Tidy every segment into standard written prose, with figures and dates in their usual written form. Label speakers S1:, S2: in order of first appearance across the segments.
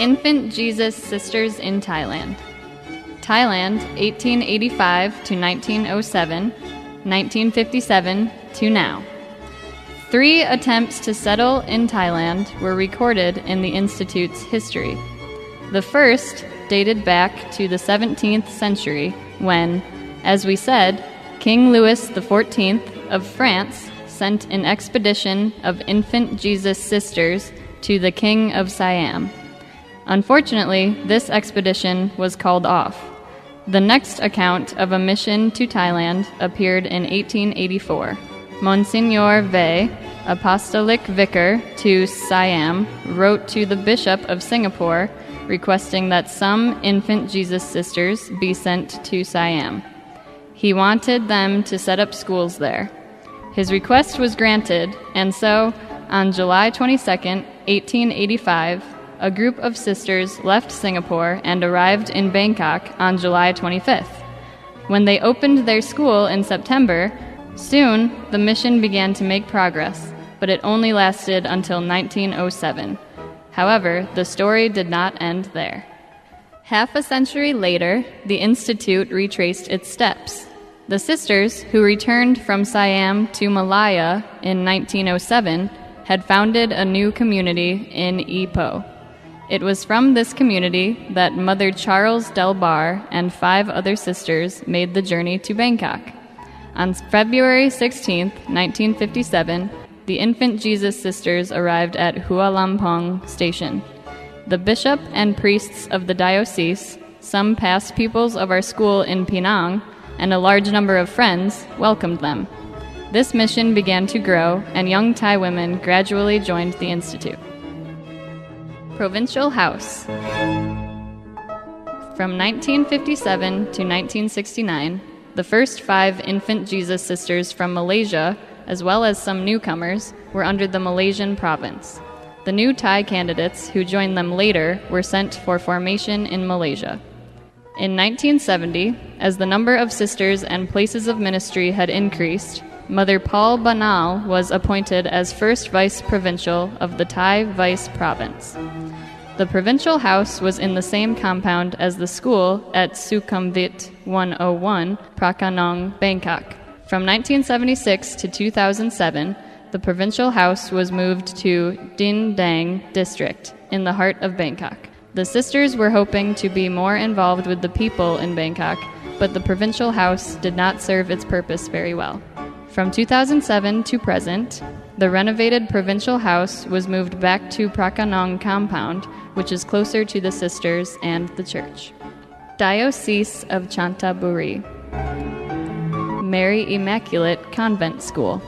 S1: Infant Jesus Sisters in Thailand. Thailand, 1885 to 1907, 1957 to now. 3 attempts to settle in Thailand were recorded in the Institute's history. The first dated back to the 17th century when, as we said, King Louis XIV of France sent an expedition of infant Jesus sisters to the King of Siam. Unfortunately, this expedition was called off. The next account of a mission to Thailand appeared in 1884. Monsignor Vey, apostolic vicar to Siam, wrote to the Bishop of Singapore requesting that some infant Jesus sisters be sent to Siam. He wanted them to set up schools there. His request was granted, and so, on July 22, 1885, a group of sisters left Singapore and arrived in Bangkok on July 25th. When they opened their school in September, soon the mission began to make progress, but it only lasted until 1907. However, the story did not end there. Half a century later, the Institute retraced its steps. The sisters, who returned from Siam to Malaya in 1907, had founded a new community in Ipoh. It was from this community that Mother Charles Del Bar and 5 other sisters made the journey to Bangkok. On February 16, 1957, the infant Jesus sisters arrived at Hua Lamphong Station. The bishop and priests of the diocese, some past pupils of our school in Penang, and a large number of friends welcomed them. This mission began to grow, and young Thai women gradually joined the Institute. Provincial House. From 1957 to 1969, the first 5 infant Jesus sisters from Malaysia, as well as some newcomers, were under the Malaysian province. The new Thai candidates who joined them later were sent for formation in Malaysia. In 1970, as the number of sisters and places of ministry had increased, Mother Paul Banal was appointed as first vice provincial of the Thai Vice Province. The provincial house was in the same compound as the school at Sukhumvit 101, Prakanong, Bangkok. From 1976 to 2007, the provincial house was moved to Din Dang District in the heart of Bangkok. The sisters were hoping to be more involved with the people in Bangkok, but the provincial house did not serve its purpose very well. From 2007 to present, the renovated provincial house was moved back to Prakanong compound, which is closer to the sisters and the church. Diocese of Chantaburi. Mary Immaculate Convent School.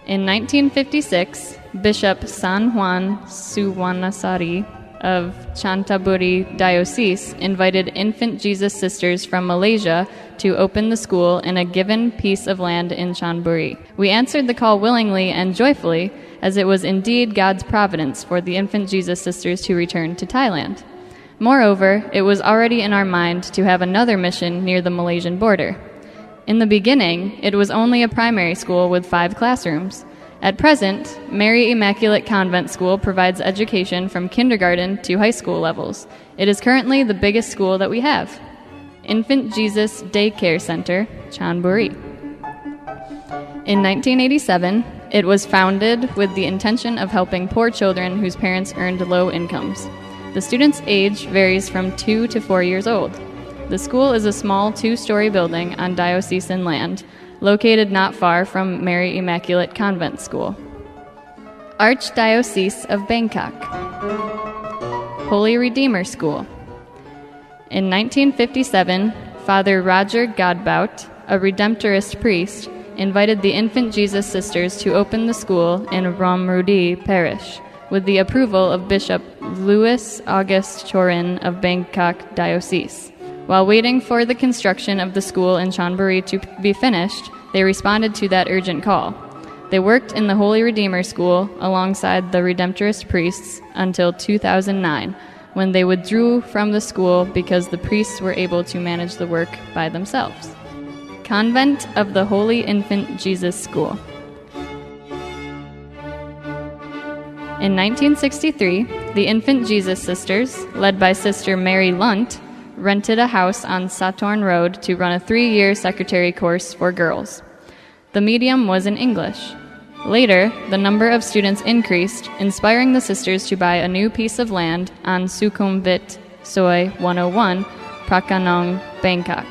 S1: In 1956, Bishop San Juan Suwanasari of Chantaburi Diocese invited infant Jesus sisters from Malaysia to open the school in a given piece of land in Chanburi. We answered the call willingly and joyfully, as it was indeed God's providence for the infant Jesus sisters to return to Thailand. Moreover, it was already in our mind to have another mission near the Malaysian border. In the beginning, it was only a primary school with 5 classrooms. At present, Mary Immaculate Convent School provides education from kindergarten to high school levels. It is currently the biggest school that we have. Infant Jesus Daycare Center, Chanburi. In 1987, it was founded with the intention of helping poor children whose parents earned low incomes. The students' age varies from 2 to 4 years old. The school is a small 2-story building on diocesan land, located not far from Mary Immaculate Convent School. Archdiocese of Bangkok. Holy Redeemer School. In 1957, Father Roger Godbout, a Redemptorist priest, invited the infant Jesus sisters to open the school in Romrudi Parish, with the approval of Bishop Louis Auguste Chorin of Bangkok Diocese. While waiting for the construction of the school in Chanburi to be finished, they responded to that urgent call. They worked in the Holy Redeemer School alongside the Redemptorist priests until 2009, when they withdrew from the school because the priests were able to manage the work by themselves. Convent of the Holy Infant Jesus School. In 1963, the Infant Jesus Sisters, led by Sister Mary Lunt, rented a house on Saturn Road to run a 3-year secretary course for girls. The medium was in English. Later, the number of students increased, inspiring the sisters to buy a new piece of land on Sukhumvit Soi 101, Prakanong, Bangkok.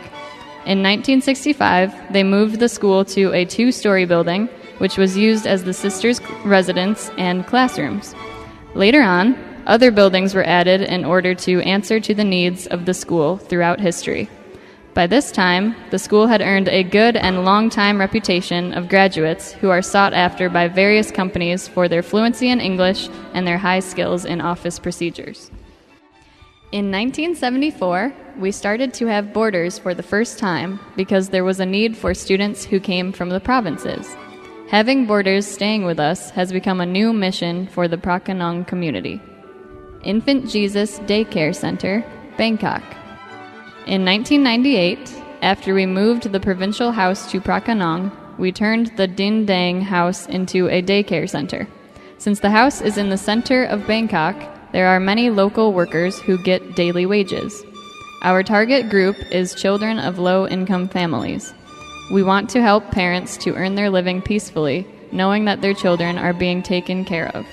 S1: In 1965, they moved the school to a 2-story building, which was used as the sisters' residence and classrooms. Later on, other buildings were added in order to answer to the needs of the school throughout history. By this time, the school had earned a good and long-time reputation of graduates who are sought after by various companies for their fluency in English and their high skills in office procedures. In 1974, we started to have boarders for the first time because there was a need for students who came from the provinces. Having boarders staying with us has become a new mission for the Prakanong community. Infant Jesus Daycare Center, Bangkok. In 1998, after we moved the provincial house to Prakanong, we turned the Din Dang house into a daycare center. Since the house is in the center of Bangkok, there are many local workers who get daily wages. Our target group is children of low-income families. We want to help parents to earn their living peacefully, knowing that their children are being taken care of.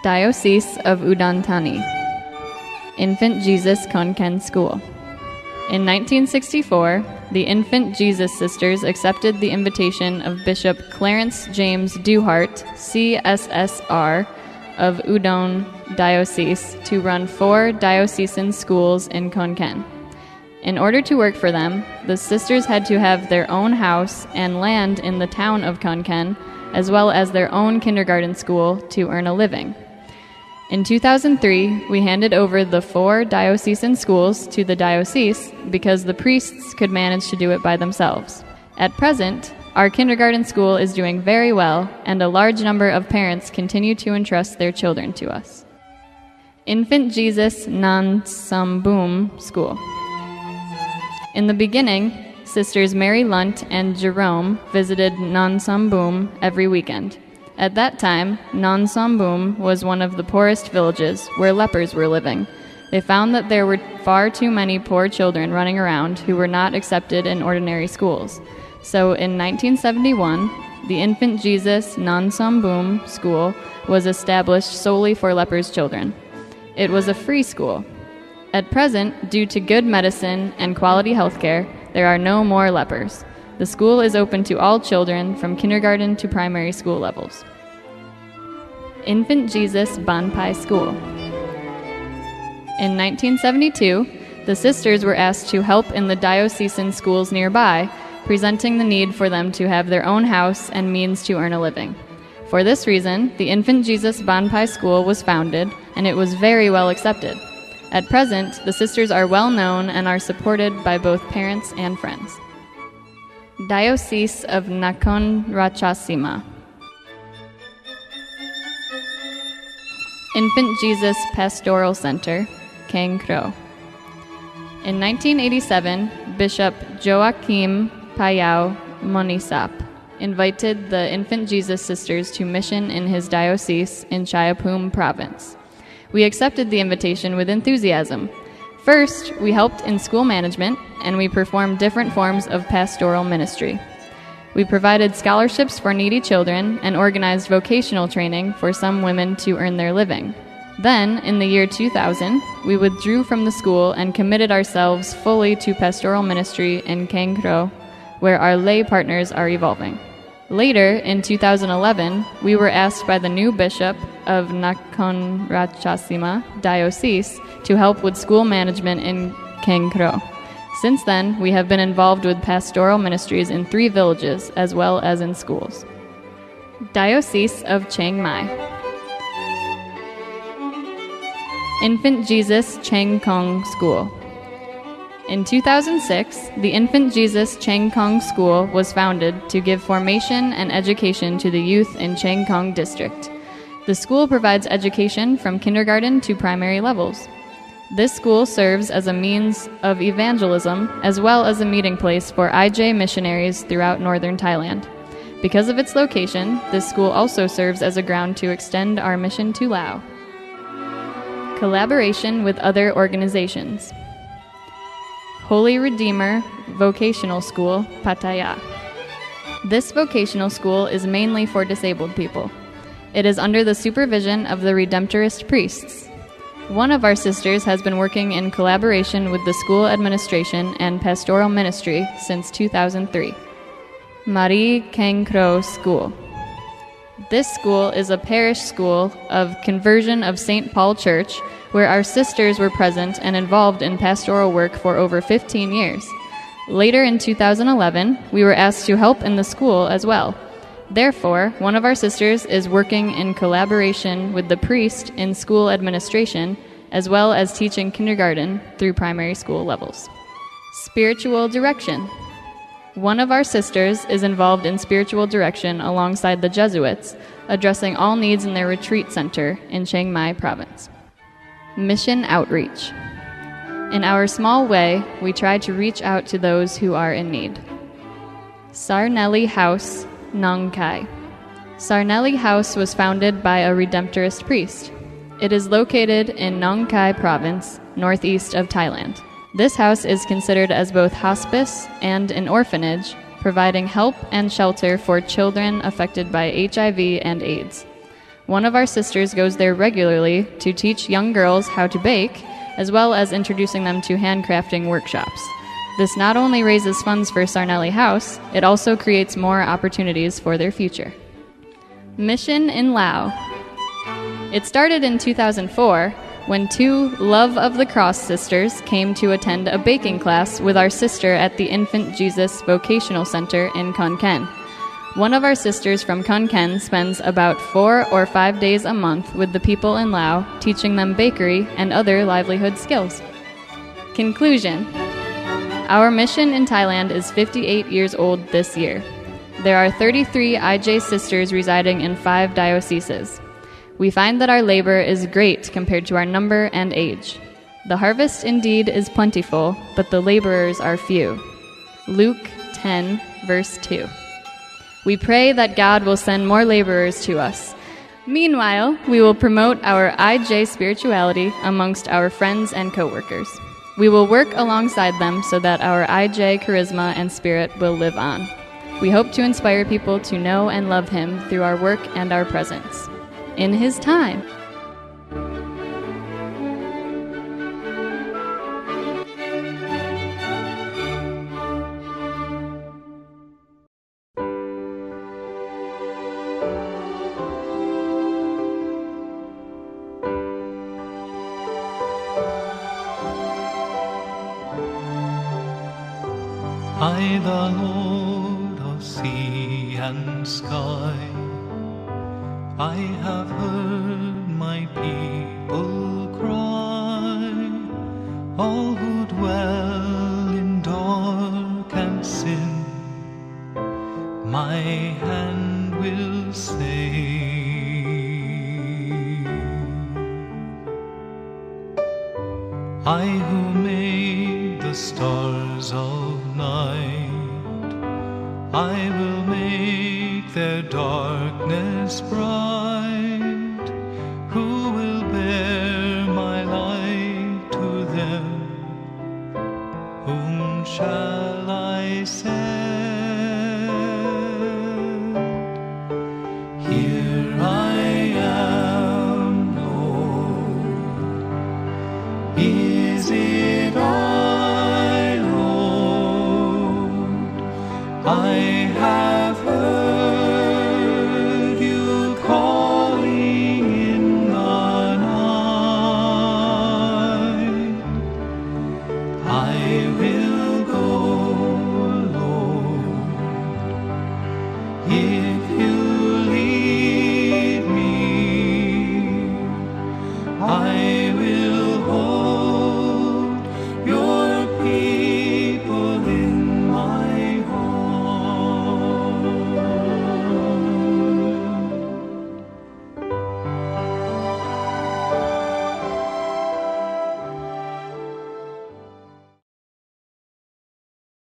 S1: Diocese of Udon Thani. Infant Jesus Konkan School. In 1964, the Infant Jesus Sisters accepted the invitation of Bishop Clarence James Duhart, CSSR, of Udon Diocese to run 4 diocesan schools in Konkan. In order to work for them, the sisters had to have their own house and land in the town of Konkan, as well as their own kindergarten school to earn a living. In 2003, we handed over the 4 diocesan schools to the diocese because the priests could manage to do it by themselves. At present, our kindergarten school is doing very well, and a large number of parents continue to entrust their children to us. Infant Jesus Nan Sambum School. In the beginning, Sisters Mary Lunt and Jerome visited Nan Sambum every weekend. At that time, Nan Sambum was one of the poorest villages where lepers were living. They found that there were far too many poor children running around who were not accepted in ordinary schools. So in 1971, the Infant Jesus Nan Sambum School was established solely for lepers children. It was a free school. At present, due to good medicine and quality health care, there are no more lepers. The school is open to all children from kindergarten to primary school levels. Infant Jesus Banpai School. In 1972, the sisters were asked to help in the diocesan schools nearby, presenting the need for them to have their own house and means to earn a living. For this reason, the Infant Jesus Banpai School was founded, and it was very well accepted. At present, the sisters are well known and are supported by both parents and friends. Diocese of Nakhon Ratchasima. Infant Jesus Pastoral Center, Kang Kro. In 1987, Bishop Joachim Payao Monisap invited the Infant Jesus Sisters to mission in his diocese in Chaiyaphum Province. We accepted the invitation with enthusiasm. First, we helped in school management, and we performed different forms of pastoral ministry. We provided scholarships for needy children and organized vocational training for some women to earn their living. Then, in the year 2000, we withdrew from the school and committed ourselves fully to pastoral ministry in Kangro, where our lay partners are evolving. Later, in 2011, we were asked by the new bishop of Nakhon Ratchasima Diocese to help with school management in Kangro. Since then, we have been involved with pastoral ministries in 3 villages as well as in schools. Diocese of Chiang Mai. Infant Jesus Chang Kong School. In 2006, the Infant Jesus Chang Kong School was founded to give formation and education to the youth in Chang Kong District. The school provides education from kindergarten to primary levels. This school serves as a means of evangelism as well as a meeting place for IJ missionaries throughout northern Thailand. Because of its location, this school also serves as a ground to extend our mission to Laos. Collaboration with other organizations. Holy Redeemer Vocational School, Pattaya. This vocational school is mainly for disabled people. It is under the supervision of the Redemptorist priests. One of our sisters has been working in collaboration with the school administration and pastoral ministry since 2003. Marie Keng Kro School. This school is a parish school of conversion of St. Paul Church, where our sisters were present and involved in pastoral work for over 15 years. Later in 2011, we were asked to help in the school as well. Therefore, one of our sisters is working in collaboration with the priest in school administration, as well as teaching kindergarten through primary school levels. Spiritual direction. One of our sisters is involved in spiritual direction alongside the Jesuits, addressing all needs in their retreat center in Chiang Mai province. Mission outreach. In our small way, we try to reach out to those who are in need. Sarnelli House, Nong Khai. Sarnelli House was founded by a Redemptorist priest. It is located in Nong Khai province, northeast of Thailand. This house is considered as both hospice and an orphanage, providing help and shelter for children affected by HIV and AIDS. One of our sisters goes there regularly to teach young girls how to bake, as well as introducing them to handcrafting workshops. This not only raises funds for Sarnelli House, it also creates more opportunities for their future. Mission in Laos. It started in 2004 when two Love of the Cross sisters came to attend a baking class with our sister at the Infant Jesus Vocational Center in Khon Kaen. One of our sisters from Khon Kaen spends about 4 or 5 days a month with the people in Laos, teaching them bakery and other livelihood skills. Conclusion. Our mission in Thailand is 58 years old this year. There are 33 IJS sisters residing in 5 dioceses. We find that our labor is great compared to our number and age. The harvest indeed is plentiful, but the laborers are few. Luke 10, verse 2. We pray that God will send more laborers to us. Meanwhile, we will promote our IJ spirituality amongst our friends and coworkers. We will work alongside them so that our IJ charisma and spirit will live on. We hope to inspire people to know and love Him through our work and our presence. In His time.
S2: I, the Lord of sea and sky, I have heard my people cry, all who dwell in dark and sin, my hand will save. I who made the stars of night, I will make their darkness bright. Who will bear my light to them? Whom shall I send? Here I am, Lord. Is it I, Lord? I have heard you calling in the night. I will go, Lord, if